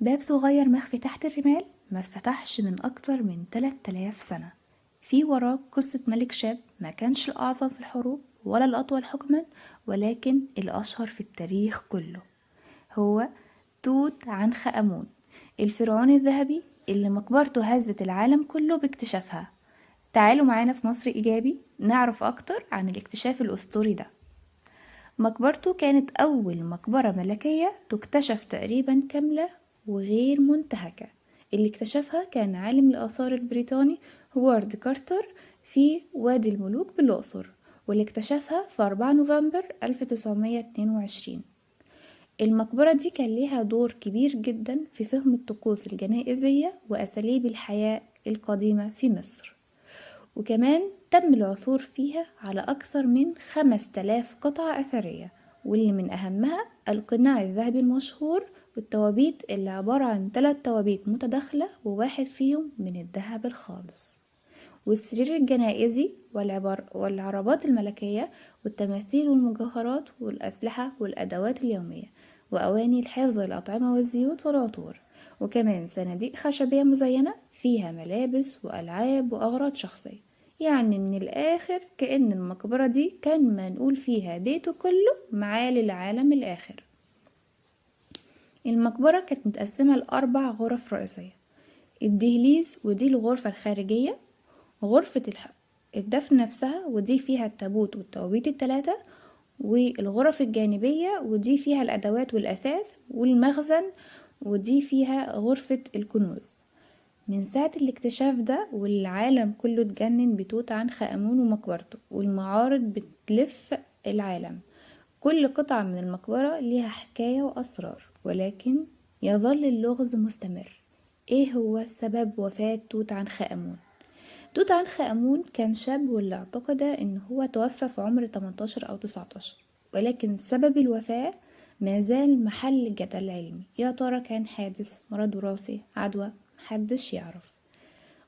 باب صغير مخفي تحت الرمال ما اتفتحش من أكتر من 3000 سنة. في وراه قصة ملك شاب ما كانش الأعظم في الحروب ولا الأطول حكما، ولكن الأشهر في التاريخ كله. هو توت عنخ آمون، الفرعون الذهبي اللي مقبرته هزت العالم كله باكتشافها. تعالوا معانا في مصر إيجابي نعرف أكتر عن الاكتشاف الأسطوري ده. مقبرته كانت أول مقبرة ملكية تكتشف تقريبا كاملة وغير منتهكة. اللي اكتشفها كان عالم الآثار البريطاني هوارد كارتر في وادي الملوك بالأقصر، واللي اكتشفها في 4 نوفمبر 1922. المقبرة دي كان ليها دور كبير جدا في فهم الطقوس الجنائزية وأساليب الحياة القديمة في مصر، وكمان تم العثور فيها على أكثر من 5000 قطعة أثرية، واللي من أهمها القناع الذهبي المشهور والتوابيت اللي عبارة عن 3 توابيت متداخلة وواحد فيهم من الذهب الخالص، والسرير الجنائزي والعربات الملكية والتماثيل والمجوهرات والأسلحة والأدوات اليومية وأواني الحفظ الأطعمة والزيوت والعطور، وكمان صناديق خشبية مزينة فيها ملابس وألعاب وأغراض شخصية. يعني من الآخر كأن المقبرة دي كان منقول فيها بيته كله معاه للعالم الآخر. المقبرة كانت متقسمة ل4 غرف رئيسية: الدهليز ودي الغرفة الخارجية، غرفة الدفن نفسها ودي فيها التابوت والتوابيت ال3، والغرف الجانبية ودي فيها الأدوات والأثاث، والمخزن ودي فيها غرفة الكنوز. من ساعة الاكتشاف ده والعالم كله اتجنن بتوت عنخ آمون ومقبرته، والمعارض بتلف العالم. كل قطعة من المقبرة ليها حكاية وأسرار، ولكن يظل اللغز مستمر. ايه هو سبب وفاة توت عنخ آمون؟ توت عنخ آمون كان شاب، واللي اعتقد ان هو توفى في عمر 18 او 19، ولكن سبب الوفاة ما زال محل جدل علمي. يا ترى كان حادث، مرض وراثي، عدوى؟ محدش يعرف.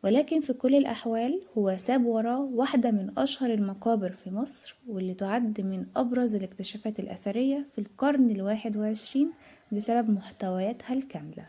ولكن في كل الأحوال هو ساب وراه واحدة من أشهر المقابر في مصر، واللي تعد من أبرز الاكتشافات الأثرية في القرن ال21 بسبب محتوياتها الكاملة.